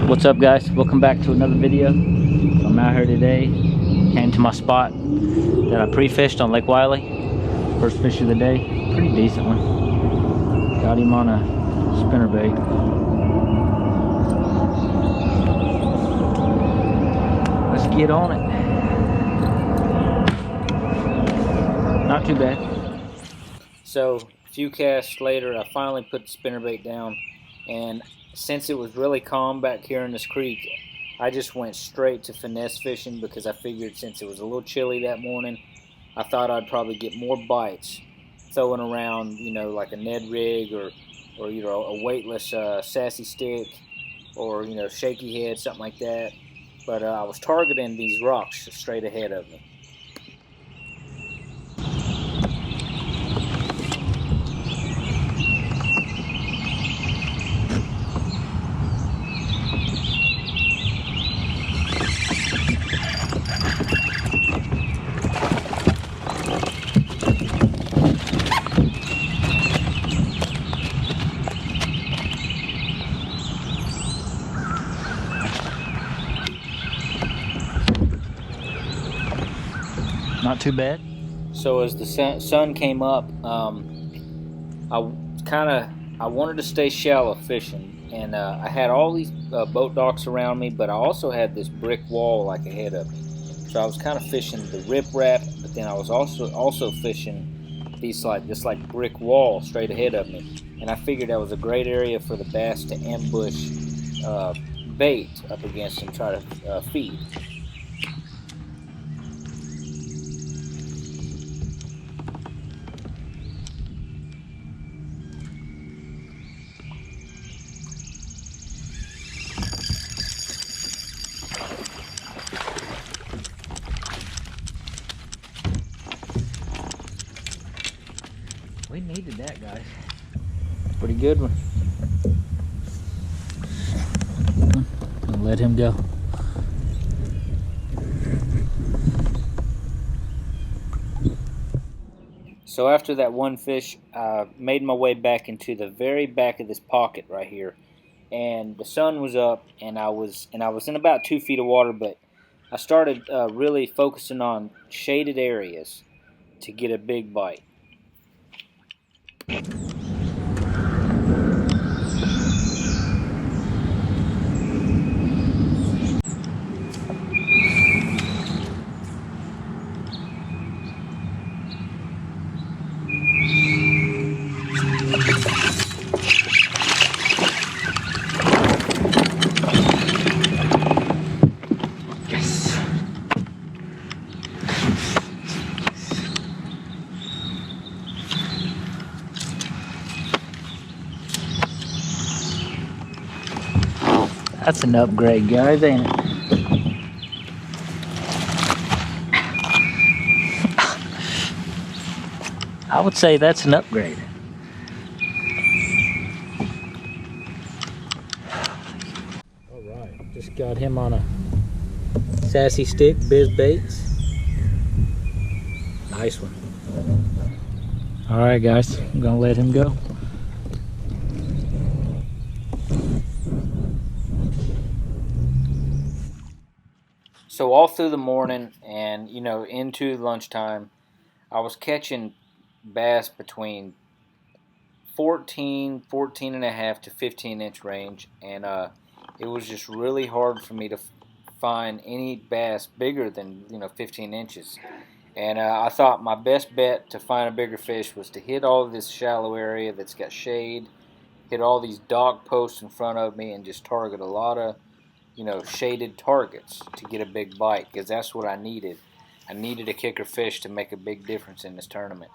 What's up, guys? Welcome back to another video. I'm out here today. Came to my spot that I pre-fished on Lake Wylie. First fish of the day. Pretty decent one. Got him on a spinnerbait. Let's get on it. Not too bad. So a few casts later, I finally put the spinnerbait down, and since it was really calm back here in this creek, I just went straight to finesse fishing because I figured since it was a little chilly that morning, I thought I'd probably get more bites throwing around, you know, like a Ned rig or you know, a weightless sassy stick or, you know, shaky head, something like that. But I was targeting these rocks straight ahead of me. Not too bad. So as the sun came up, I wanted to stay shallow fishing, and I had all these boat docks around me, but I also had this brick wall like ahead of me. So I was kind of fishing the riprap, but then I was also fishing this brick wall straight ahead of me, and I figured that was a great area for the bass to ambush bait up against and try to feed. We needed that, guys. Pretty good one. I'll let him go. So after that one fish, I made my way back into the very back of this pocket right here, and the sun was up, and I was in about 2 feet of water, but I started really focusing on shaded areas to get a big bite. That's an upgrade, guys, ain't it? I would say that's an upgrade. All right, just got him on a sassy stick, Biz Baits. Nice one. All right, guys, I'm gonna let him go. So all through the morning and, you know, into lunchtime, I was catching bass between 14 and a half to 15 inch range, and it was just really hard for me to find any bass bigger than, you know, 15 inches. And I thought my best bet to find a bigger fish was to hit all of this shallow area that's got shade, hit all these dock posts in front of me, and just target a lot of, you know, shaded targets to get a big bite, because that's what I needed. I needed a kicker fish to make a big difference in this tournament.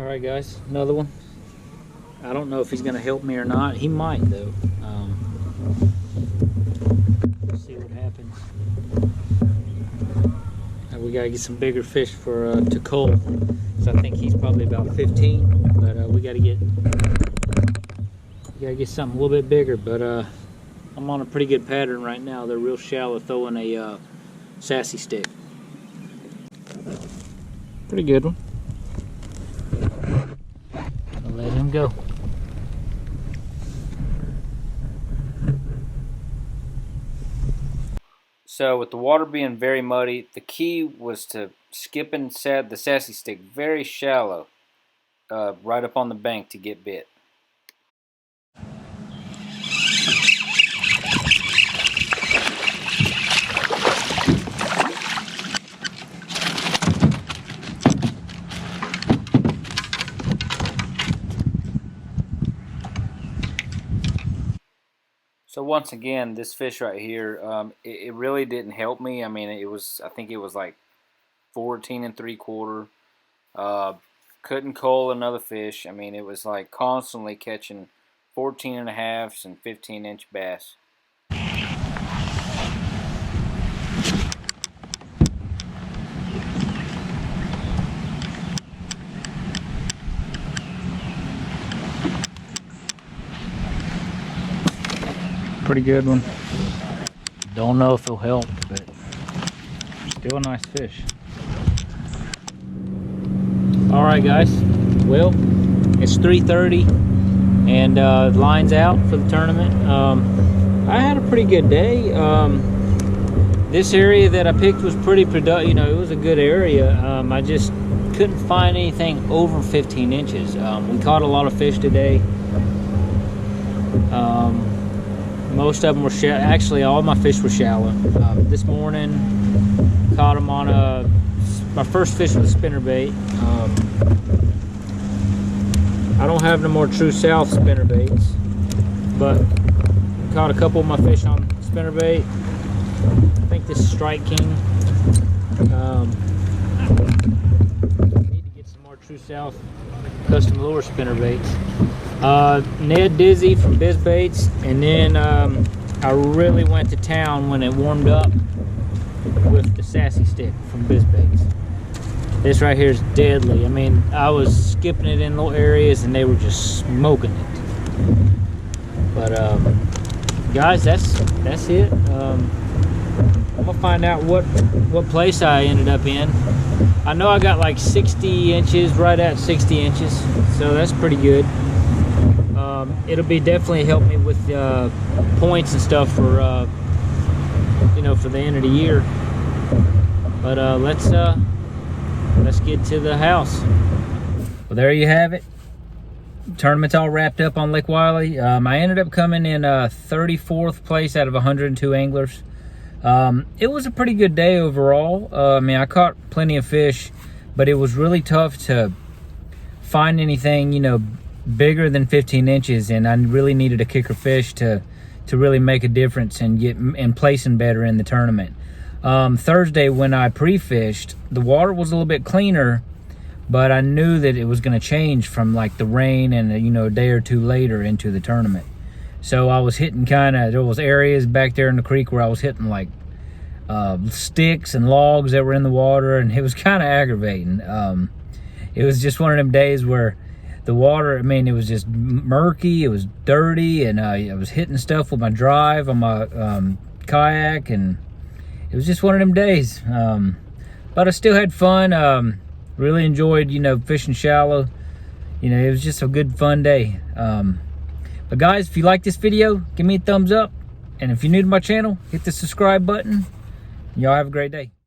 Alright guys, another one. I don't know if he's gonna help me or not. He might though. Let's see what happens. We gotta get some bigger fish for to Cole. So I think he's probably about 15, but we gotta get something a little bit bigger. But I'm on a pretty good pattern right now. They're real shallow, throwing a sassy stick. Pretty good one. I'll let him go. So with the water being very muddy, the key was to skipping the sassy stick very shallow, right up on the bank to get bit. So once again, this fish right here, it really didn't help me. I mean, I think it was like 14 3/4. Couldn't cull another fish. I mean, it was like constantly catching 14 1/2 and 15-inch bass. Pretty good one. Don't know if it'll help, but still a nice fish. Alright guys, well, it's 3:30 and line's out for the tournament. I had a pretty good day. This area that I picked was pretty productive. You know, it was a good area. I just couldn't find anything over 15 inches. We caught a lot of fish today. Most of them were shallow. Actually, all my fish were shallow. This morning, caught them on my first fish with a spinnerbait. I don't have no more True South spinnerbaits, but caught a couple of my fish on spinnerbait. I think this is Strike King. Need to get some more True South custom lure spinnerbaits. Ned Dizzy from Biz Baits, and then I really went to town when it warmed up with the sassy stick from Biz Baits. This right here is deadly. I mean, I was skipping it in little areas and they were just smoking it. But guys, that's it. I'm gonna find out what place I ended up in. I know I got like 60 inches, right at 60 inches, so that's pretty good. It'll be definitely help me with points and stuff for you know, for the end of the year. But let's get to the house. Well, there you have it. Tournament's all wrapped up on Lake Wylie. I ended up coming in 34th place out of 102 anglers. It was a pretty good day overall. I mean, I caught plenty of fish, but it was really tough to find anything, you know, bigger than 15 inches, and I really needed a kicker fish to really make a difference and placing better in the tournament. Thursday when I pre-fished, the water was a little bit cleaner, but I knew that it was going to change from like the rain and, you know, a day or two later into the tournament. So I was hitting there was areas back there in the creek where I was hitting like sticks and logs that were in the water, and it was kind of aggravating. It was just one of them days where the water, I mean, it was just murky, it was dirty, and I was hitting stuff with my drive on my kayak, and it was just one of them days. But I still had fun. Really enjoyed, you know, fishing shallow. You know, it was just a good, fun day. But guys, if you like this video, give me a thumbs up. And if you're new to my channel, hit the subscribe button. Y'all have a great day.